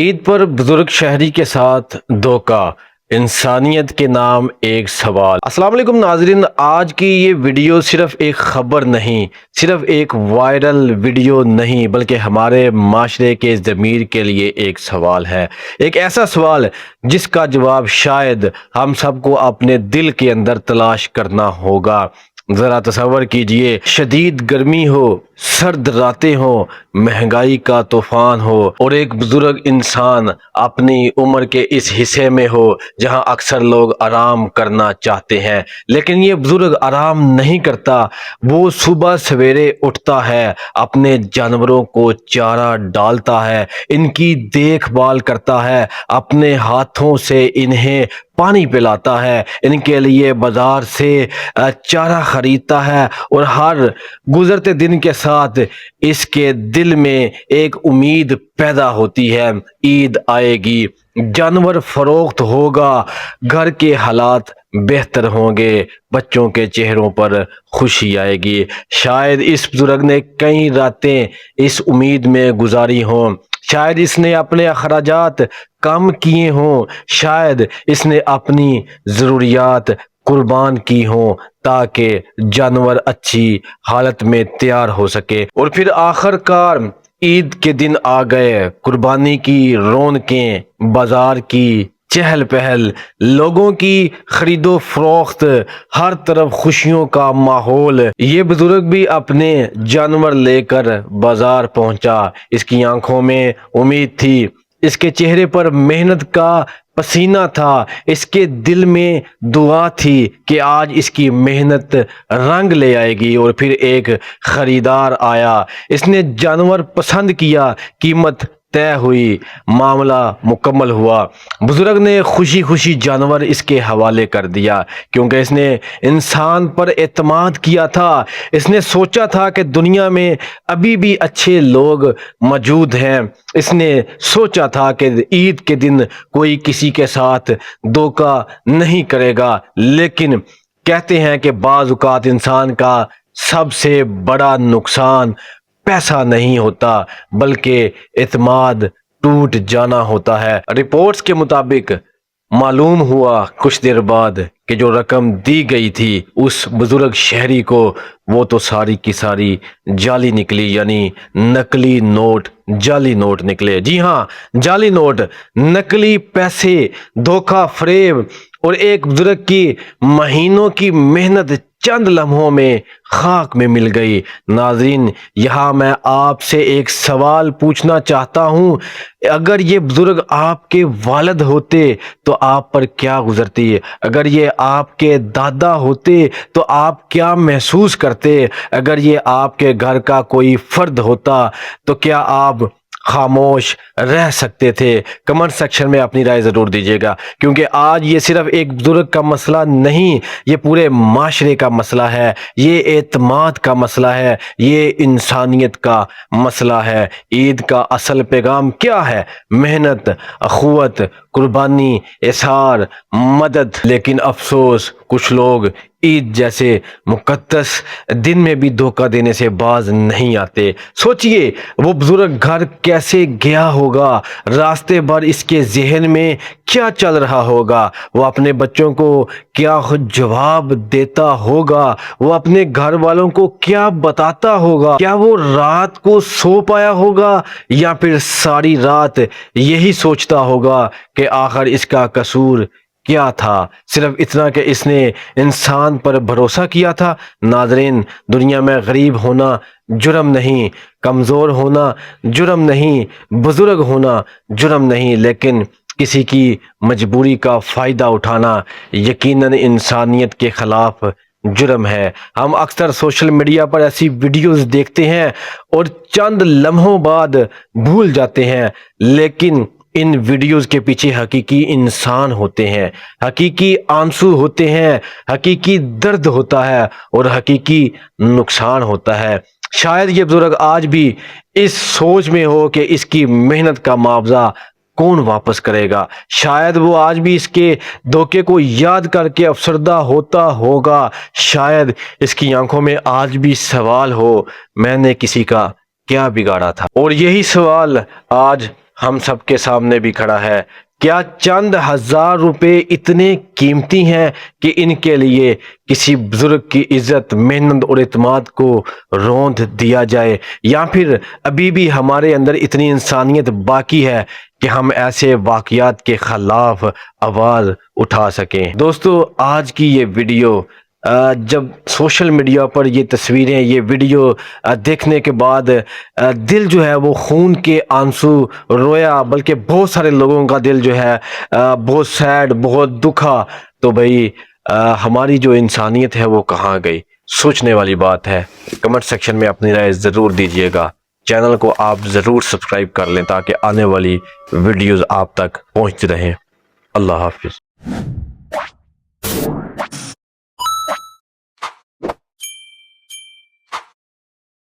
عید پر بزرگ شہری کے ساتھ دھوکہ، انسانیت کے نام ایک سوال۔ السلام علیکم ناظرین، آج کی یہ ویڈیو صرف ایک خبر نہیں، صرف ایک وائرل ویڈیو نہیں، بلکہ ہمارے معاشرے کے ضمیر کے لیے ایک سوال ہے۔ ایک ایسا سوال جس کا جواب شاید ہم سب کو اپنے دل کے اندر تلاش کرنا ہوگا۔ ذرا تصور کیجئے، شدید گرمی ہو، سرد راتیں ہوں، مہنگائی کا طوفان ہو اور ایک بزرگ انسان اپنی عمر کے اس حصے میں ہو جہاں اکثر لوگ آرام کرنا چاہتے ہیں، لیکن یہ بزرگ آرام نہیں کرتا۔ وہ صبح سویرے اٹھتا ہے، اپنے جانوروں کو چارہ ڈالتا ہے، ان کی دیکھ بھال کرتا ہے، اپنے ہاتھوں سے انہیں پانی پلاتا ہے، ان کے لیے بازار سے چارہ خریدتا ہے، اور ہر گزرتے دن کے ساتھ اس کے دل میں ایک امید پیدا ہوتی ہے، عید آئے گی، جانور فروخت ہوگا، گھر کے حالات بہتر ہوں گے، بچوں کے چہروں پر خوشی آئے گی۔ شاید اس بزرگ نے کئی راتیں اس امید میں گزاری ہوں، شاید اس نے اپنے اخراجات کم کیے ہوں، شاید اس نے اپنی ضروریات قربان کی ہوں تاکہ جانور اچھی حالت میں تیار ہو سکے، اور پھر آخر کار عید کے دن آ گئے، قربانی کی رونقیں، بازار کی چہل پہل، لوگوں کی خرید و فروخت، ہر طرف خوشیوں کا ماحول۔ یہ بزرگ بھی اپنے جانور لے کر بازار پہنچا، اس کی آنکھوں میں امید تھی، اس کے چہرے پر محنت کا پسینہ تھا، اس کے دل میں دعا تھی کہ آج اس کی محنت رنگ لے آئے گی۔ اور پھر ایک خریدار آیا، اس نے جانور پسند کیا، قیمت طے ہوئی، معاملہ مکمل ہوا، بزرگ نے خوشی خوشی جانور اس کے حوالے کر دیا، کیونکہ اس نے انسان پر اعتماد کیا تھا، اس نے سوچا تھا کہ دنیا میں ابھی بھی اچھے لوگ موجود ہیں، اس نے سوچا تھا کہ عید کے دن کوئی کسی کے ساتھ دھوکہ نہیں کرے گا۔ لیکن کہتے ہیں کہ بعض اوقات انسان کا سب سے بڑا نقصان پیسہ نہیں ہوتا بلکہ اعتماد ٹوٹ جانا ہوتا ہے۔ رپورٹس کے مطابق معلوم ہوا کچھ دیر بعد کہ جو رقم دی گئی تھی اس بزرگ شہری کو، وہ تو ساری کی ساری جعلی نکلی، یعنی نقلی نوٹ، جعلی نوٹ نکلے۔ جی ہاں، جعلی نوٹ، نقلی پیسے، دھوکہ فریب، اور ایک بزرگ کی مہینوں کی محنت چند لمحوں میں خاک میں مل گئی۔ ناظرین، یہاں میں آپ سے ایک سوال پوچھنا چاہتا ہوں، اگر یہ بزرگ آپ کے والد ہوتے تو آپ پر کیا گزرتی؟ اگر یہ آپ کے دادا ہوتے تو آپ کیا محسوس کرتے؟ اگر یہ آپ کے گھر کا کوئی فرد ہوتا تو کیا آپ خاموش رہ سکتے تھے؟ کمنٹ سیکشن میں اپنی رائے ضرور دیجیے گا، کیونکہ آج یہ صرف ایک بزرگ کا مسئلہ نہیں، یہ پورے معاشرے کا مسئلہ ہے، یہ اعتماد کا مسئلہ ہے، یہ انسانیت کا مسئلہ ہے۔ عید کا اصل پیغام کیا ہے؟ محنت، اخوت، قربانی، اظہار، مدد۔ لیکن افسوس، کچھ لوگ عید جیسے مقدس دن میں بھی دھوکہ دینے سے باز نہیں آتے۔ سوچئے وہ بزرگ گھر کیسے گیا ہوگا، راستے بھر اس کے ذہن میں کیا چل رہا ہوگا، وہ اپنے بچوں کو کیا جواب دیتا ہوگا، وہ اپنے گھر والوں کو کیا بتاتا ہوگا، کیا وہ رات کو سو پایا ہوگا یا پھر ساری رات یہی سوچتا ہوگا کہ آخر اس کا قصور کیا تھا، صرف اتنا کہ اس نے انسان پر بھروسہ کیا تھا۔ ناظرین، دنیا میں غریب ہونا جرم نہیں، کمزور ہونا جرم نہیں، بزرگ ہونا جرم نہیں، لیکن کسی کی مجبوری کا فائدہ اٹھانا یقیناً انسانیت کے خلاف جرم ہے۔ ہم اکثر سوشل میڈیا پر ایسی ویڈیوز دیکھتے ہیں اور چند لمحوں بعد بھول جاتے ہیں، لیکن ان ویڈیوز کے پیچھے حقیقی انسان ہوتے ہیں، حقیقی آنسو ہوتے ہیں، حقیقی درد ہوتا ہے اور حقیقی نقصان ہوتا ہے۔ شاید یہ بزرگ آج بھی اس سوچ میں ہو کہ اس کی محنت کا معاوضہ کون واپس کرے گا، شاید وہ آج بھی اس کے دھوکے کو یاد کر کے افسردہ ہوتا ہوگا، شاید اس کی آنکھوں میں آج بھی سوال ہو، میں نے کسی کا کیا بگاڑا تھا؟ اور یہی سوال آج ہم سب کے سامنے بھی کھڑا ہے۔ کیا چند ہزار روپے اتنے قیمتی ہیں کہ ان کے لیے کسی بزرگ کی عزت، محنت اور اعتماد کو روند دیا جائے، یا پھر ابھی بھی ہمارے اندر اتنی انسانیت باقی ہے کہ ہم ایسے واقعات کے خلاف آواز اٹھا سکیں؟ دوستو، آج کی یہ ویڈیو جب سوشل میڈیا پر یہ تصویریں، یہ ویڈیو دیکھنے کے بعد دل جو ہے وہ خون کے آنسو رویا، بلکہ بہت سارے لوگوں کا دل جو ہے بہت سیڈ، بہت دکھا۔ تو بھائی ہماری جو انسانیت ہے وہ کہاں گئی؟ سوچنے والی بات ہے۔ کمنٹ سیکشن میں اپنی رائے ضرور دیجیے گا۔ چینل کو آپ ضرور سبسکرائب کر لیں تاکہ آنے والی ویڈیوز آپ تک پہنچتی رہیں۔ اللہ حافظ۔